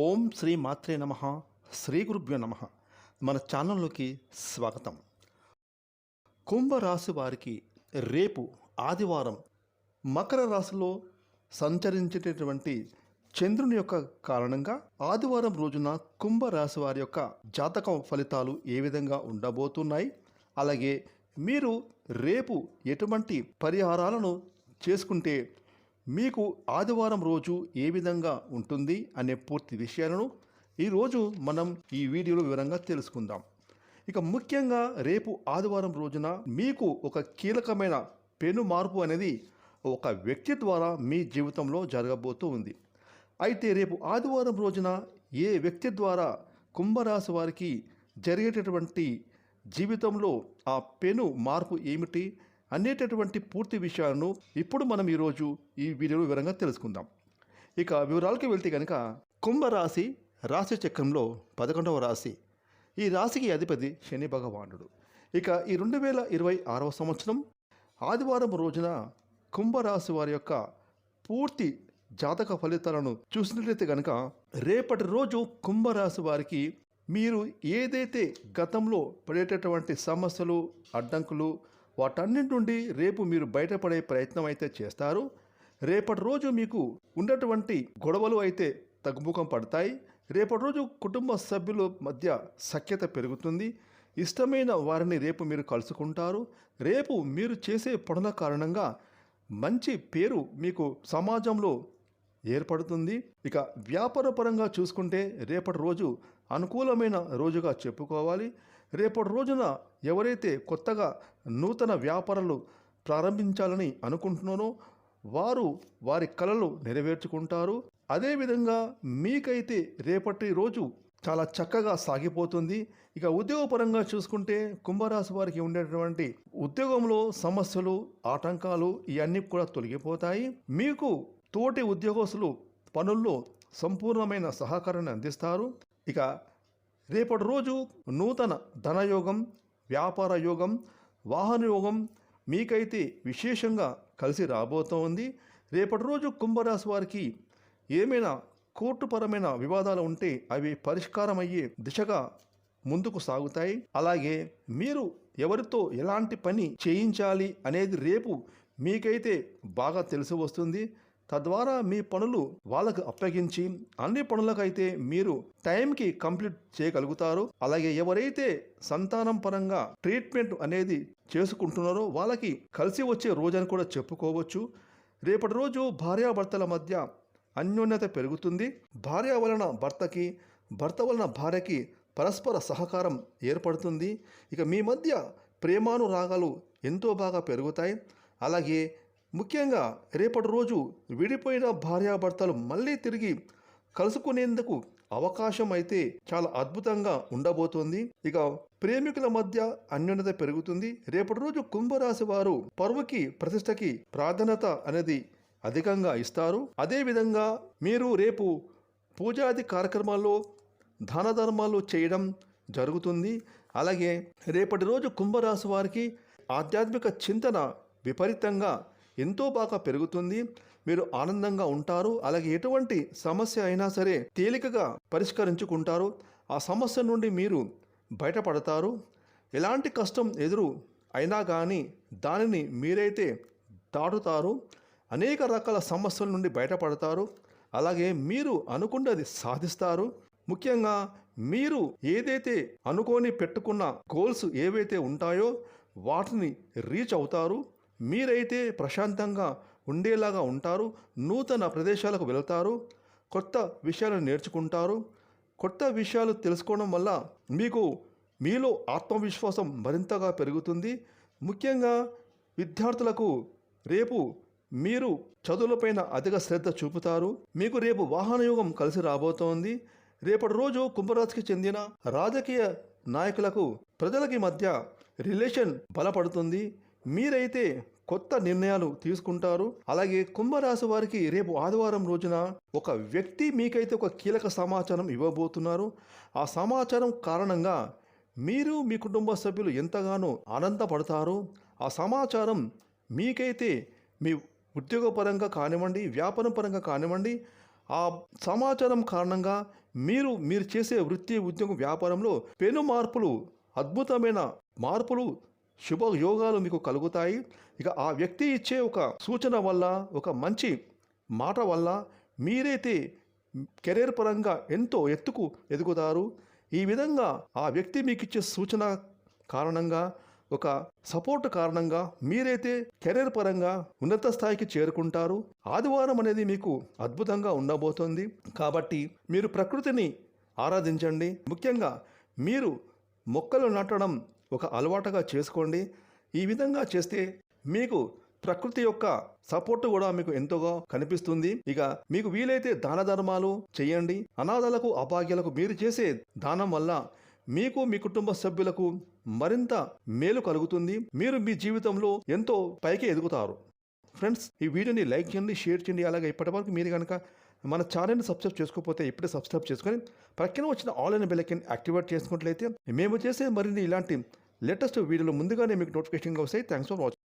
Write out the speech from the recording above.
ఓం శ్రీ మాత్రే నమః. శ్రీ గురుభ్యో నమః. మన ఛానల్లోకి స్వాగతం. కుంభరాశి వారికి రేపు ఆదివారం మకర రాశిలో సంచరించేటటువంటి చంద్రుని యొక్క కారణంగా ఆదివారం రోజున కుంభరాశి వారి యొక్క జాతకం ఫలితాలు ఏ విధంగా ఉండబోతున్నాయి, అలాగే మీరు రేపు ఎటువంటి పరిహారాలను చేసుకుంటే మీకు ఆదివారం రోజు ఏ విధంగా ఉంటుంది అనే పూర్తి విషయాలను ఈరోజు మనం ఈ వీడియోలో వివరంగా తెలుసుకుందాం. ఇక ముఖ్యంగా రేపు ఆదివారం రోజున మీకు ఒక కీలకమైన పెను మార్పు అనేది ఒక వ్యక్తి ద్వారా మీ జీవితంలో జరగబోతూ ఉంది. అయితే రేపు ఆదివారం రోజున ఏ వ్యక్తి ద్వారా కుంభరాశి వారికి జరిగేటటువంటి జీవితంలో ఆ పెను మార్పు ఏమిటి అనేటటువంటి పూర్తి విషయాలను ఇప్పుడు మనం ఈరోజు ఈ వీడియోలో వివరంగా తెలుసుకుందాం. ఇక వివరాలకు వెళ్తే కనుక కుంభరాశి రాశి చక్రంలో 11వ రాశి. ఈ రాశికి అధిపతి శని భగవానుడు. ఇక ఈ 2026వ సంవత్సరం ఆదివారం రోజున కుంభరాశి వారి యొక్క పూర్తి జాతక ఫలితాలను చూసినట్లయితే కనుక రేపటి రోజు కుంభరాశి వారికి మీరు ఏదైతే గతంలో పడేటటువంటి సమస్యలు, అడ్డంకులు, వాటన్నింటి నుండి రేపు మీరు బయటపడే ప్రయత్నం అయితే చేస్తారు. రేపటి రోజు మీకు ఉన్నటువంటి గొడవలు అయితే తగ్గుముఖం పడతాయి. రేపటి రోజు కుటుంబ సభ్యుల మధ్య సఖ్యత పెరుగుతుంది. ఇష్టమైన వారిని రేపు మీరు కలుసుకుంటారు. రేపు మీరు చేసే పనుల కారణంగా మంచి పేరు మీకు సమాజంలో ఏర్పడుతుంది. ఇక వ్యాపార పరంగా చూసుకుంటే రేపటి రోజు అనుకూలమైన రోజుగా చెప్పుకోవాలి. రేపటి రోజున ఎవరైతే కొత్తగా నూతన వ్యాపారాలు ప్రారంభించాలని అనుకుంటున్నారో వారు వారి కలలు నెరవేర్చుకుంటారు. అదేవిధంగా మీకైతే రేపటి రోజు చాలా చక్కగా సాగిపోతుంది. ఇక ఉద్యోగపరంగా చూసుకుంటే కుంభరాశి వారికి ఉండేటువంటి ఉద్యోగంలో సమస్యలు, ఆటంకాలు ఇవన్నీ కూడా తొలగిపోతాయి. మీకు తోటి ఉద్యోగస్తులు పనుల్లో సంపూర్ణమైన సహకారాన్ని అందిస్తారు. ఇక రేపటి రోజు నూతన ధనయోగం, వ్యాపార యోగం, వాహన యోగం మీకైతే విశేషంగా కలిసి రాబోతోంది. రేపటి రోజు కుంభరాశి వారికి ఏమైనా కోర్టుపరమైన వివాదాలు ఉంటే అవి పరిష్కారం అయ్యే దిశగా ముందుకు సాగుతాయి. అలాగే మీరు ఎవరితో ఎలాంటి పని చేయించాలి అనేది రేపు మీకైతే బాగా తెలిసి వస్తుంది. తద్వారా మీ పనులు వాళ్ళకు అప్పగించి అన్ని పనులకైతే మీరు టైంకి కంప్లీట్ చేయగలుగుతారు. అలాగే ఎవరైతే సంతానం పరంగా ట్రీట్మెంట్ అనేది చేసుకుంటున్నారో వాళ్ళకి కలిసి వచ్చే రోజని కూడా చెప్పుకోవచ్చు. రేపటి రోజు భార్యాభర్తల మధ్య అన్యోన్యత పెరుగుతుంది. భార్య వలన భర్తకి, భర్త వలన భార్యకి పరస్పర సహకారం ఏర్పడుతుంది. ఇక మీ మధ్య ప్రేమానురాగాలు ఎంతో బాగా పెరుగుతాయి. అలాగే ముఖ్యంగా రేపటి రోజు విడిపోయిన భార్యాభర్తలు మళ్ళీ తిరిగి కలుసుకునేందుకు అవకాశం అయితే చాలా అద్భుతంగా ఉండబోతోంది. ఇక ప్రేమికుల మధ్య అన్యోన్యత పెరుగుతుంది. రేపటి రోజు కుంభరాశి వారు పరువుకి, ప్రతిష్టకి ప్రాధాన్యత అనేది అధికంగా ఇస్తారు. అదేవిధంగా మీరు రేపు పూజాది కార్యక్రమాల్లో దాన ధర్మాలు చేయడం జరుగుతుంది. అలాగే రేపటి రోజు కుంభరాశి వారికి ఆధ్యాత్మిక చింతన విపరీతంగా ఎంతో బాగా పెరుగుతుంది. మీరు ఆనందంగా ఉంటారు. అలాగే ఎటువంటి సమస్య అయినా సరే తేలికగా పరిష్కరించుకుంటారు. ఆ సమస్య నుండి మీరు బయటపడతారు. ఎలాంటి కష్టం ఎదురు అయినా కానీ దానిని మీరైతే దాటుతారు. అనేక రకాల సమస్యల నుండి బయటపడతారు. అలాగే మీరు అనుకున్నది సాధిస్తారు. ముఖ్యంగా మీరు ఏదైతే అనుకొని పెట్టుకున్న గోల్స్ ఏవైతే ఉంటాయో వాటిని రీచ్ అవుతారు. మీరైతే ప్రశాంతంగా ఉండేలాగా ఉంటారు. నూతన ప్రదేశాలకు వెళతారు. కొత్త విషయాలను నేర్చుకుంటారు. కొత్త విషయాలు తెలుసుకోవడం వల్ల మీకు మీలో ఆత్మవిశ్వాసం మరింతగా పెరుగుతుంది. ముఖ్యంగా విద్యార్థులకు రేపు మీరు చదువులపైన అధిక శ్రద్ధ చూపుతారు. మీకు రేపు వాహన యోగం కలిసి రాబోతోంది. రేపటి రోజు కుంభరాశికి చెందిన రాజకీయ నాయకులకు ప్రజలకి మధ్య రిలేషన్ బలపడుతుంది. మీరైతే కొత్త నిర్ణయాలు తీసుకుంటారు. అలాగే కుంభరాశి వారికి రేపు ఆదివారం రోజున ఒక వ్యక్తి మీకైతే ఒక కీలక సమాచారం ఇవ్వబోతున్నారు. ఆ సమాచారం కారణంగా మీరు మీ కుటుంబ సభ్యులు ఎంతగానో ఆనందపడతారు. ఆ సమాచారం మీకైతే మీ ఉద్యోగపరంగా కానివ్వండి, వ్యాపారం పరంగా కానివ్వండి, ఆ సమాచారం కారణంగా మీరు చేసే వృత్తి ఉద్యోగం వ్యాపారంలో పెను మార్పులు, అద్భుతమైన మార్పులు, శుభ యోగాలు మీకు కలుగుతాయి. ఇక ఆ వ్యక్తి ఇచ్చే ఒక సూచన వల్ల, ఒక మంచి మాట వల్ల మీరైతే కెరీర్ పరంగా ఎంతో ఎత్తుకు ఎదుగుతారు. ఈ విధంగా ఆ వ్యక్తి మీకు ఇచ్చే సూచన కారణంగా, ఒక సపోర్ట్ కారణంగా మీరైతే కెరీర్ పరంగా ఉన్నత స్థాయికి చేరుకుంటారు. ఆదివారం అనేది మీకు అద్భుతంగా ఉండబోతోంది. కాబట్టి మీరు ప్రకృతిని ఆరాధించండి. ముఖ్యంగా మీరు మొక్కలు నాటడం ఒక అలవాటుగా చేసుకోండి. ఈ విధంగా చేస్తే మీకు ప్రకృతి యొక్క సపోర్ట్ కూడా మీకు ఎంతోగా కనిపిస్తుంది. ఇక మీకు వీలైతే దాన ధర్మాలు చేయండి. అనాథలకు, అభాగ్యులకు మీరు చేసే దానం వల్ల మీకు, మీ కుటుంబ సభ్యులకు మరింత మేలు కలుగుతుంది. మీరు మీ జీవితంలో ఎంతో పైకి ఎదుగుతారు. ఫ్రెండ్స్, ఈ వీడియోని లైక్ చేయండి, షేర్ చేయండి. అలాగే ఇప్పటివరకు మీరు కనుక మన ఛానల్ని సబ్స్క్రైబ్ చేసుకోకపోతే ఇప్పుడే సబ్స్క్రైబ్ చేసుకొని ప్రక్కన వచ్చిన all in bell icon activate చేసుకున్నట్లయితే మేము చేసే మరిన్ని ఇలాంటి లేటెస్ట్ వీడియోలు ముందుగానే మీకు నోటిఫికేషన్గా వస్తాయి. Thanks for watching.